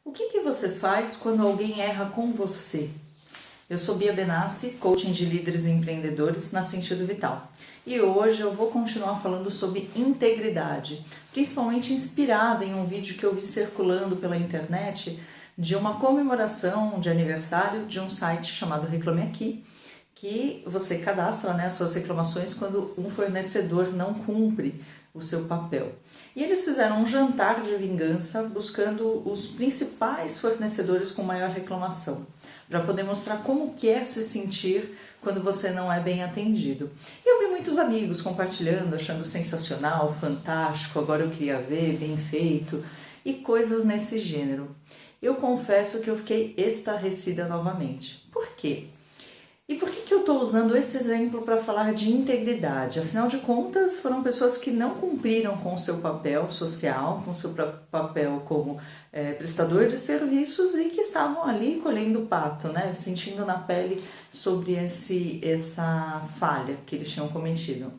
O que você faz quando alguém erra com você? Eu sou Bia Benassi, coaching de líderes e empreendedores na Sentido Vital. E hoje eu vou continuar falando sobre integridade, principalmente inspirada em um vídeo que eu vi circulando pela internet de uma comemoração de aniversário de um site chamado Reclame Aqui, que você cadastra, as suas reclamações quando um fornecedor não cumpre o seu papel. E eles fizeram um jantar de vingança buscando os principais fornecedores com maior reclamação, para poder mostrar como que é se sentir quando você não é bem atendido. E eu vi muitos amigos compartilhando, achando sensacional, fantástico, agora eu queria ver, bem feito, e coisas nesse gênero. Eu confesso que eu fiquei estarrecida novamente. Por quê? E por que eu estou usando esse exemplo para falar de integridade? Afinal de contas, foram pessoas que não cumpriram com o seu papel social, com o seu papel como prestador de serviços e que estavam ali colhendo o pato, sentindo na pele sobre essa falha que eles tinham cometido.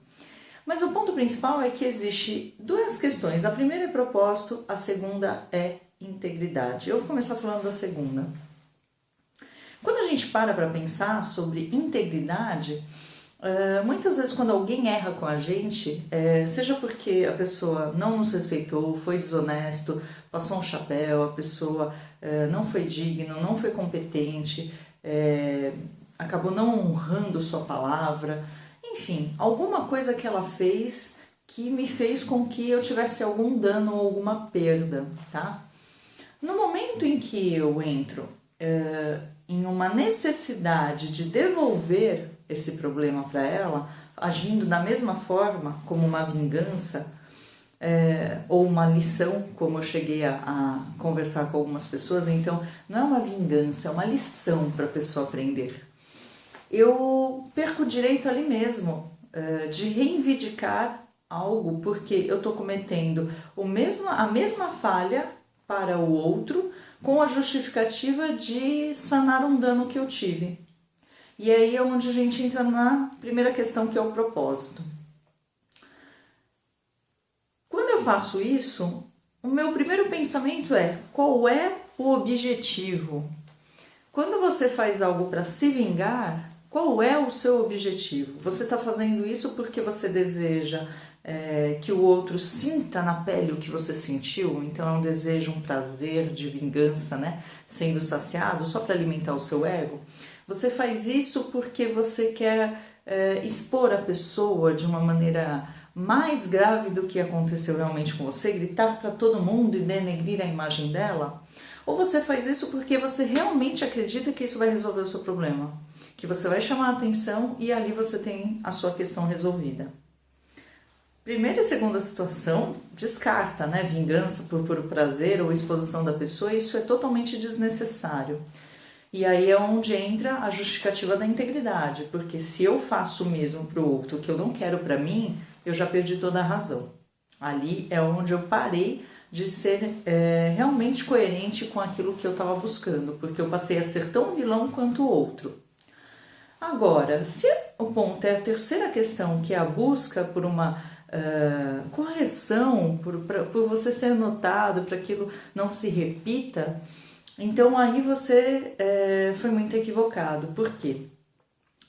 Mas o ponto principal é que existe duas questões. A primeira é propósito, a segunda é integridade. Eu vou começar falando da segunda. Quando a gente para pensar sobre integridade, muitas vezes quando alguém erra com a gente, seja porque a pessoa não nos respeitou, foi desonesto, passou um chapéu, a pessoa não foi digno, não foi competente, acabou não honrando sua palavra, enfim, alguma coisa que ela fez que me fez com que eu tivesse algum dano ou alguma perda, tá? No momento em que eu entro em uma necessidade de devolver esse problema para ela, agindo da mesma forma como uma vingança ou uma lição, como eu cheguei a conversar com algumas pessoas, então não é uma vingança, é uma lição para a pessoa aprender. Eu perco o direito ali mesmo de reivindicar algo, porque eu estou cometendo a mesma falha para o outro, com a justificativa de sanar um dano que eu tive. E aí é onde a gente entra na primeira questão, que é o propósito. Quando eu faço isso, o meu primeiro pensamento é: qual é o objetivo? Quando você faz algo para se vingar, qual é o seu objetivo? Você está fazendo isso porque você deseja que o outro sinta na pele o que você sentiu, então é um desejo, um prazer de vingança, sendo saciado só para alimentar o seu ego. Você faz isso porque você quer expor a pessoa de uma maneira mais grave do que aconteceu realmente com você, gritar para todo mundo e denegrir a imagem dela? Ou você faz isso porque você realmente acredita que isso vai resolver o seu problema, que você vai chamar a atenção e ali você tem a sua questão resolvida? Primeira e segunda situação, descarta, vingança por puro prazer ou exposição da pessoa, isso é totalmente desnecessário. E aí é onde entra a justificativa da integridade, porque se eu faço o mesmo para o outro que eu não quero para mim, eu já perdi toda a razão. Ali é onde eu parei de ser realmente coerente com aquilo que eu estava buscando, porque eu passei a ser tão vilão quanto o outro. Agora, se o ponto é a terceira questão, que é a busca por uma correção, por você ser notado, para aquilo não se repita, então aí você foi muito equivocado. Por quê?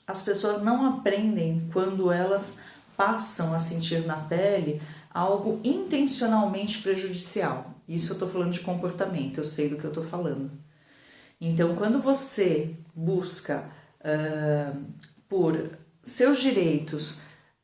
As pessoas não aprendem quando elas passam a sentir na pele algo intencionalmente prejudicial. Isso eu estou falando de comportamento, eu sei do que eu estou falando. Então, quando você busca por seus direitos,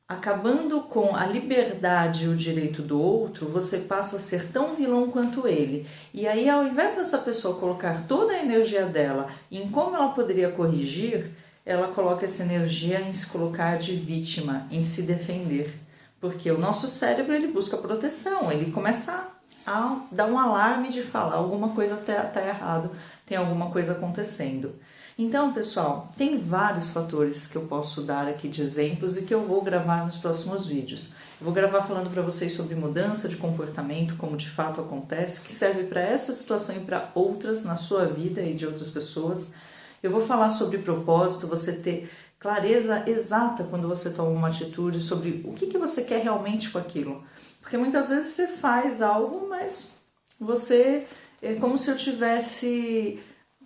acabando com a liberdade e o direito do outro, você passa a ser tão vilão quanto ele. E aí, ao invés dessa pessoa colocar toda a energia dela em como ela poderia corrigir, ela coloca essa energia em se colocar de vítima, em se defender. Porque o nosso cérebro, ele busca proteção, ele começa a dar um alarme de falar alguma coisa tá errado, tem alguma coisa acontecendo. Então, pessoal, tem vários fatores que eu posso dar aqui de exemplos e que eu vou gravar nos próximos vídeos. Eu vou gravar falando para vocês sobre mudança de comportamento, como de fato acontece, que serve para essa situação e para outras na sua vida e de outras pessoas. Eu vou falar sobre propósito, você ter clareza exata quando você toma uma atitude sobre o que você quer realmente com aquilo. Porque muitas vezes você faz algo, mas você é como se eu tivesse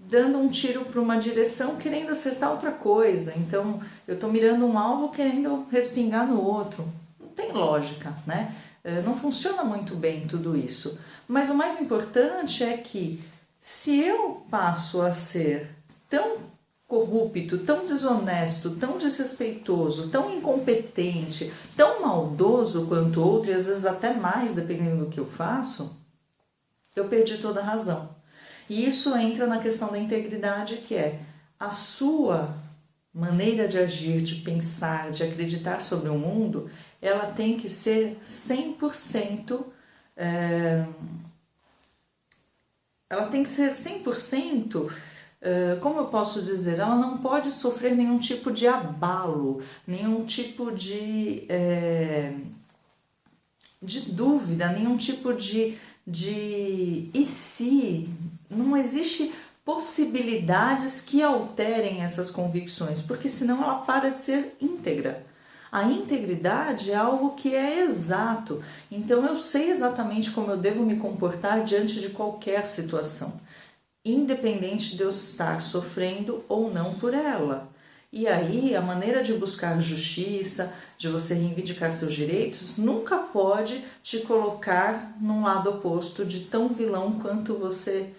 dando um tiro para uma direção querendo acertar outra coisa. Então eu estou mirando um alvo querendo respingar no outro. Não tem lógica, né? Não funciona muito bem tudo isso. Mas o mais importante é que se eu passo a ser tão corrupto, tão desonesto, tão desrespeitoso, tão incompetente, tão maldoso quanto outro, e às vezes até mais, dependendo do que eu faço, eu perdi toda a razão. E isso entra na questão da integridade, que é a sua maneira de agir, de pensar, de acreditar sobre o mundo, ela tem que ser 100%, ela tem que ser 100%, como eu posso dizer, ela não pode sofrer nenhum tipo de abalo, nenhum tipo de dúvida, nenhum tipo de e se. Não existe possibilidades que alterem essas convicções, porque senão ela para de ser íntegra. A integridade é algo que é exato, então eu sei exatamente como eu devo me comportar diante de qualquer situação, independente de eu estar sofrendo ou não por ela. E aí a maneira de buscar justiça, de você reivindicar seus direitos, nunca pode te colocar num lado oposto de tão vilão quanto você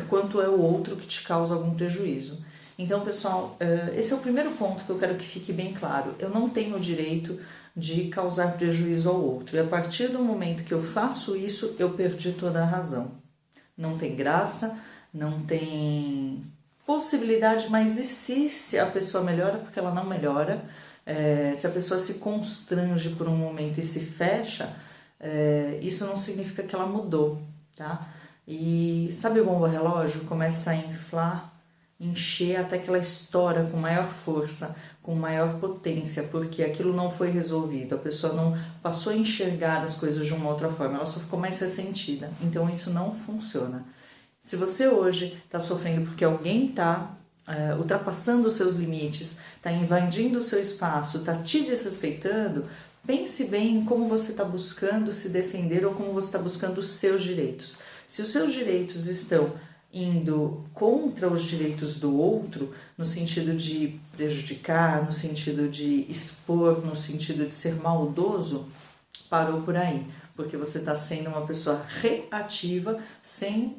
quanto é o outro que te causa algum prejuízo. Então, pessoal, esse é o primeiro ponto que eu quero que fique bem claro. Eu não tenho o direito de causar prejuízo ao outro. E a partir do momento que eu faço isso, eu perdi toda a razão. Não tem graça, não tem possibilidade, mas e se a pessoa melhora? Porque ela não melhora. Se a pessoa se constrange por um momento e se fecha, isso não significa que ela mudou, tá? E sabe o bomba relógio? Começa a inflar, encher até que ela estoura com maior força, com maior potência, porque aquilo não foi resolvido, a pessoa não passou a enxergar as coisas de uma outra forma, ela só ficou mais ressentida. Então isso não funciona. Se você hoje está sofrendo porque alguém está ultrapassando os seus limites, está invadindo o seu espaço, está te desrespeitando, pense bem em como você está buscando se defender ou como você está buscando os seus direitos. Se os seus direitos estão indo contra os direitos do outro, no sentido de prejudicar, no sentido de expor, no sentido de ser maldoso, parou por aí, porque você está sendo uma pessoa reativa, sem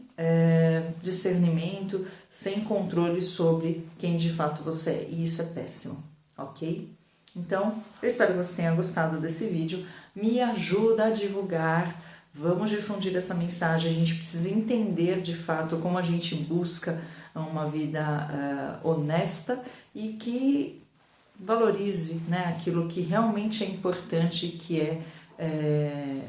discernimento, sem controle sobre quem de fato você é, e isso é péssimo, ok? Então, eu espero que você tenha gostado desse vídeo, me ajuda a divulgar. Vamos difundir essa mensagem, a gente precisa entender de fato como a gente busca uma vida honesta e que valorize, né, aquilo que realmente é importante, que é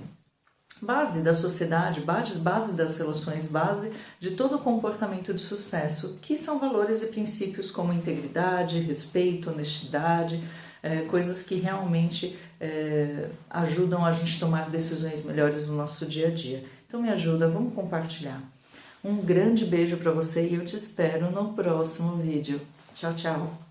base da sociedade, base das relações, base de todo o comportamento de sucesso, que são valores e princípios como integridade, respeito, honestidade, coisas que realmente ajudam a gente a tomar decisões melhores no nosso dia a dia. Então me ajuda, vamos compartilhar. Um grande beijo para você e eu te espero no próximo vídeo. Tchau, tchau!